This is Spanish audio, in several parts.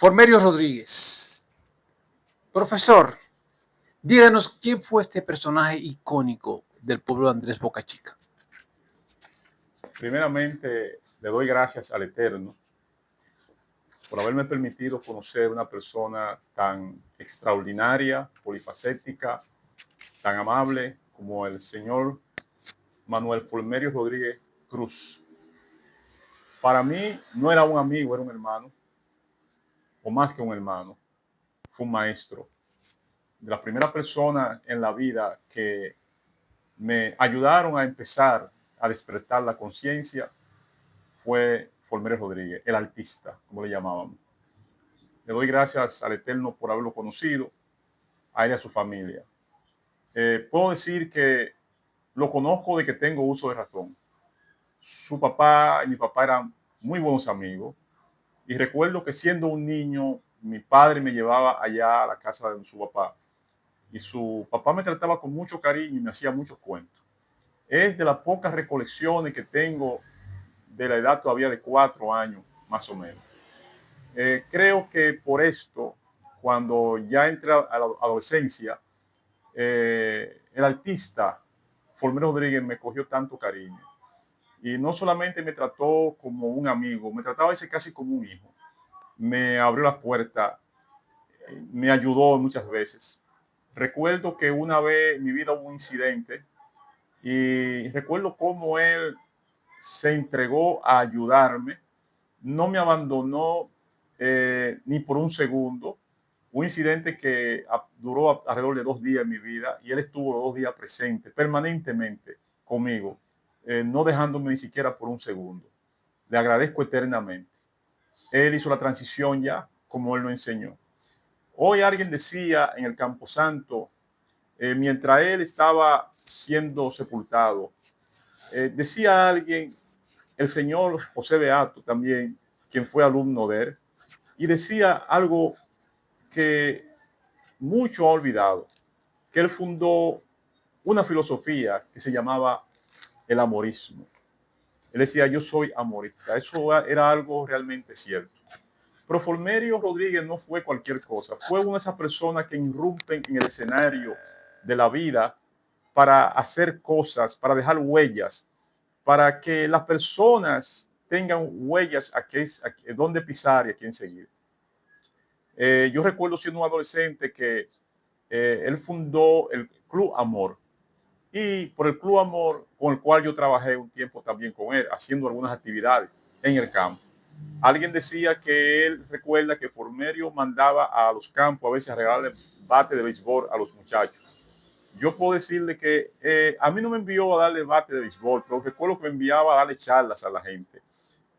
Formerio Rodríguez. Profesor, díganos quién fue este personaje icónico del pueblo de Andrés Boca Chica. Primeramente, le doy gracias al Eterno por haberme permitido conocer una persona tan extraordinaria, polifacética, tan amable como el señor Manuel Formerio Rodríguez Cruz. Para mí no era un amigo, era un hermano, o más que un hermano, fue un maestro. De las primeras personas en la vida que me ayudaron a empezar a despertar la conciencia fue Formerio Rodríguez, el artista, como le llamábamos. Le doy gracias al Eterno por haberlo conocido, a él y a su familia. Puedo decir que lo conozco de que tengo uso de razón. Su papá y mi papá eran muy buenos amigos y recuerdo que siendo un niño, mi padre me llevaba allá a la casa de su papá y su papá me trataba con mucho cariño y me hacía muchos cuentos. Es de las pocas recolecciones que tengo de la edad todavía de 4 años, más o menos. Creo que por esto, cuando ya entré a la adolescencia, el artista Formerio Rodríguez me cogió tanto cariño. Y no solamente me trató como un amigo, me trataba a veces casi como un hijo. Me abrió la puerta, me ayudó muchas veces. Recuerdo que una vez en mi vida hubo un incidente y recuerdo cómo él se entregó a ayudarme, no me abandonó ni por un segundo. Un incidente que duró alrededor de 2 días en mi vida y él estuvo los 2 días presente permanentemente conmigo, no dejándome ni siquiera por un segundo. Le agradezco eternamente. Él hizo la transición ya como él lo enseñó. Hoy alguien decía en el Camposanto, mientras él estaba siendo sepultado, decía alguien, el señor José Beato también, quien fue alumno de él, y decía algo que mucho ha olvidado, que él fundó una filosofía que se llamaba el amorismo. Él decía, yo soy amorista. Eso era algo realmente cierto. Pero Formerio Rodríguez no fue cualquier cosa. Fue una de esas personas que irrumpen en el escenario de la vida para hacer cosas, para dejar huellas, para que las personas tengan huellas a dónde pisar y a quién seguir. Yo recuerdo siendo un adolescente que él fundó el Club Amor. Y por el Club Amor, con el cual yo trabajé un tiempo también con él, haciendo algunas actividades en el campo. Alguien decía que él recuerda que Formerio mandaba a los campos a veces a regalarle bate de béisbol a los muchachos. Yo puedo decirle que a mí no me envió a darle bate de béisbol, pero recuerdo que me enviaba a darle charlas a la gente.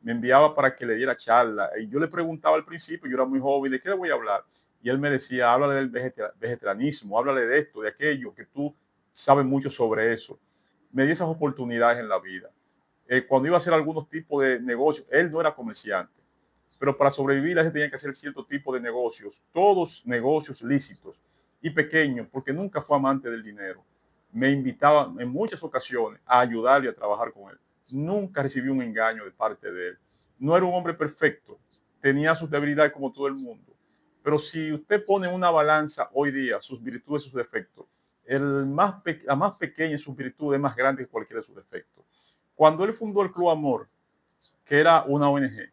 Me enviaba para que le diera charla. Y yo le preguntaba al principio, yo era muy joven, ¿de qué le voy a hablar? Y él me decía, háblale del vegetarianismo, háblale de esto, de aquello, que tú sabes mucho sobre eso. Me dio esas oportunidades en la vida. Cuando iba a hacer algunos tipos de negocios, él no era comerciante, pero para sobrevivir la gente tenía que hacer cierto tipo de negocios, todos negocios lícitos y pequeños, porque nunca fue amante del dinero. Me invitaba en muchas ocasiones a ayudarle a trabajar con él. Nunca recibí un engaño de parte de él. No era un hombre perfecto, tenía sus debilidades como todo el mundo. Pero si usted pone en una balanza hoy día sus virtudes y sus defectos, la más pequeña de sus virtudes es más grande que cualquiera de sus defectos. Cuando él fundó el Club Amor, que era una ONG,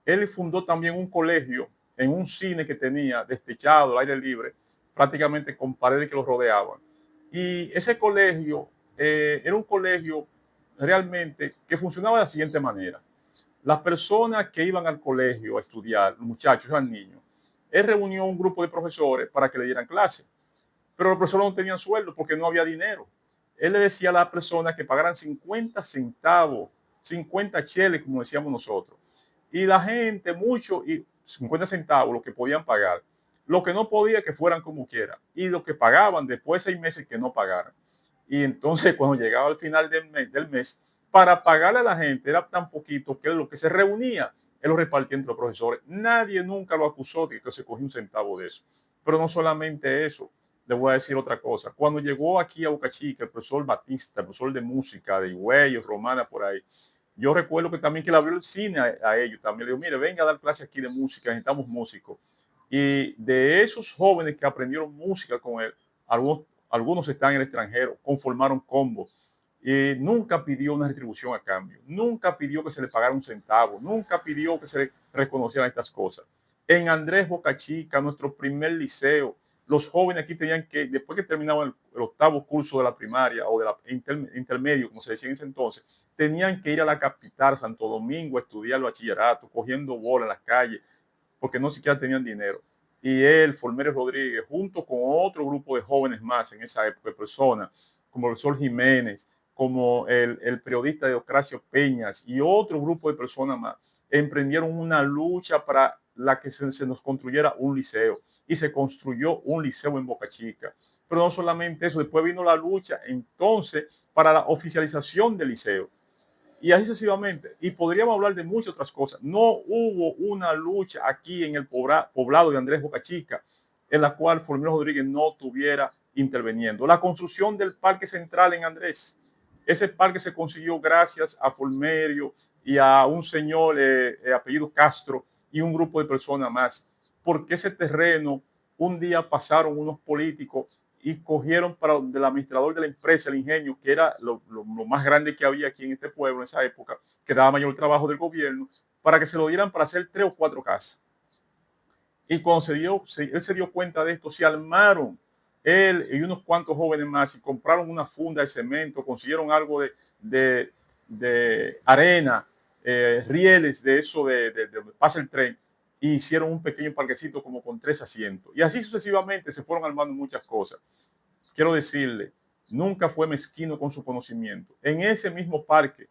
él fundó también un colegio en un cine que tenía destechado, al aire libre, prácticamente con paredes que lo rodeaban. Y ese colegio era un colegio realmente que funcionaba de la siguiente manera. Las personas que iban al colegio a estudiar, los muchachos, eran niños, él reunió un grupo de profesores para que le dieran clase, pero los profesores no tenían sueldo porque no había dinero. Él le decía a las personas que pagaran 50 centavos, 50 cheles, como decíamos nosotros. Y la gente, mucho, y 50 centavos, lo que podían pagar. Lo que no podía, que fueran como quiera. Y lo que pagaban después de 6 meses, que no pagaran. Y entonces, cuando llegaba al final del mes, para pagarle a la gente era tan poquito que lo que se reunía, él lo repartía entre los profesores. Nadie nunca lo acusó de que se cogió un centavo de eso. Pero no solamente eso, le voy a decir otra cosa. Cuando llegó aquí a Boca Chica, el profesor Batista, el profesor de música, de Higüey, Romana, por ahí, Yo recuerdo que también que le abrió el cine a ellos. También le dijo, mire, venga a dar clases aquí de música, necesitamos músicos. Y de esos jóvenes que aprendieron música con él, algunos están en el extranjero, conformaron combos. Y nunca pidió una retribución a cambio, nunca pidió que se le pagara un centavo, nunca pidió que se le reconocieran estas cosas. En Andrés Boca Chica, nuestro primer liceo, los jóvenes aquí tenían que, después que terminaban el octavo curso de la primaria o de la intermedio, como se decía en ese entonces, tenían que ir a la capital, Santo Domingo, a estudiar el bachillerato, cogiendo bola en las calles, porque no siquiera tenían dinero. Y él, Formerio Rodríguez, junto con otro grupo de jóvenes más en esa época, de personas, como el profesor Jiménez, como el periodista Deocracio Peñas y otro grupo de personas más, emprendieron una lucha para la que se nos construyera un liceo. Y se construyó un liceo en Boca Chica. Pero no solamente eso, después vino la lucha entonces para la oficialización del liceo y así sucesivamente. Y podríamos hablar de muchas otras cosas. No hubo una lucha aquí en el poblado de Andrés Boca Chica en la cual Formerio Rodríguez no estuviera interviniendo. La construcción del Parque Central en Andrés. Ese parque se consiguió gracias a Formerio y a un señor apellido Castro y un grupo de personas más. Porque ese terreno, un día pasaron unos políticos y cogieron para el administrador de la empresa, el ingenio, que era lo más grande que había aquí en este pueblo en esa época, que daba mayor trabajo del gobierno, para que se lo dieran para hacer 3 o 4 casas. Y cuando él se dio cuenta de esto, se armaron él y unos cuantos jóvenes más y compraron una funda de cemento, consiguieron algo de arena, rieles de eso de donde pasa el tren, y hicieron un pequeño parquecito como con 3 asientos. Y así sucesivamente se fueron armando muchas cosas. Quiero decirle, nunca fue mezquino con su conocimiento. En ese mismo parque,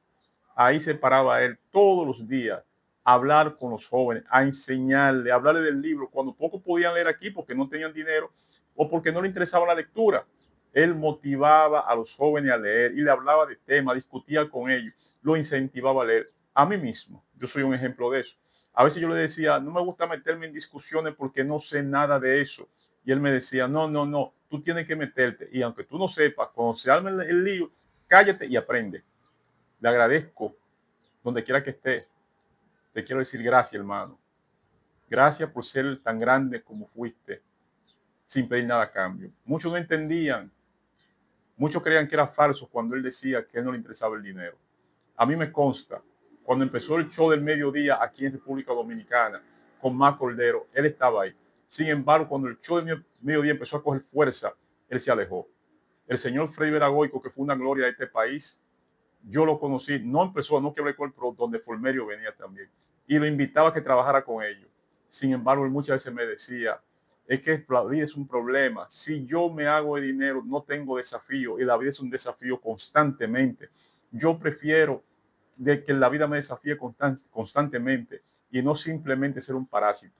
ahí se paraba él todos los días a hablar con los jóvenes, a enseñarle, a hablarle del libro, cuando poco podían leer aquí porque no tenían dinero o porque no le interesaba la lectura. Él motivaba a los jóvenes a leer y le hablaba de temas, discutía con ellos, lo incentivaba a leer. A mí mismo, yo soy un ejemplo de eso. A veces yo le decía, no me gusta meterme en discusiones porque no sé nada de eso. Y él me decía, no, no, no, tú tienes que meterte. Y aunque tú no sepas, cuando se arme el lío, cállate y aprende. Le agradezco donde quiera que esté. Te quiero decir gracias, hermano. Gracias por ser tan grande como fuiste, sin pedir nada a cambio. Muchos no entendían, muchos creían que era falso cuando él decía que a él no le interesaba el dinero. A mí me consta, cuando empezó el show del mediodía aquí en República Dominicana, con Más Cordero, él estaba ahí. Sin embargo, cuando el show del mediodía empezó a coger fuerza, él se alejó. El señor Freddy Veragoico, que fue una gloria de este país, yo lo conocí, no en persona, no que hablé con él, pero donde Formerio venía también. Y lo invitaba a que trabajara con ellos. Sin embargo, él muchas veces me decía, es que la vida es un problema. Si yo me hago de dinero, no tengo desafío. Y la vida es un desafío constantemente. Yo prefiero de que la vida me desafíe constantemente y no simplemente ser un parásito.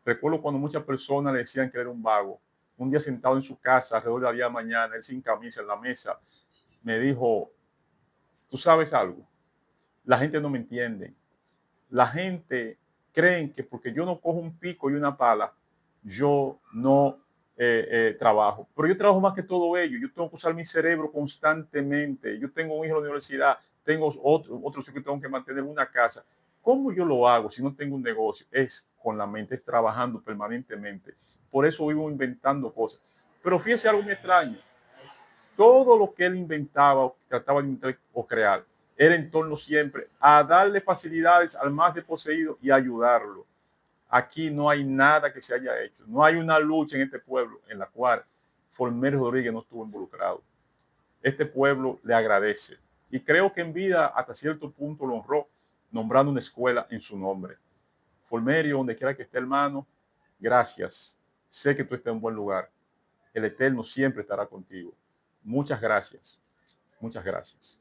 Recuerdo cuando muchas personas le decían que era un vago. Un día sentado en su casa, alrededor de la 10 de la mañana, él sin camisa en la mesa, me dijo, ¿tú sabes algo? La gente no me entiende. La gente cree que porque yo no cojo un pico y una pala, yo no trabajo. Pero yo trabajo más que todo ello. Yo tengo que usar mi cerebro constantemente. Yo tengo un hijo en la universidad, tengo otros que tengo que mantener una casa. ¿Cómo yo lo hago si no tengo un negocio? Es con la mente, es trabajando permanentemente. Por eso vivo inventando cosas. Pero fíjese algo muy extraño. Todo lo que él inventaba o trataba de inventar o crear era en torno siempre a darle facilidades al más desposeído y ayudarlo. Aquí no hay nada que se haya hecho. No hay una lucha en este pueblo en la cual Formerio Rodríguez no estuvo involucrado. Este pueblo le agradece. Y creo que en vida hasta cierto punto lo honró nombrando una escuela en su nombre. Formerio, donde quiera que esté, hermano, gracias. Sé que tú estás en un buen lugar. El Eterno siempre estará contigo. Muchas gracias. Muchas gracias.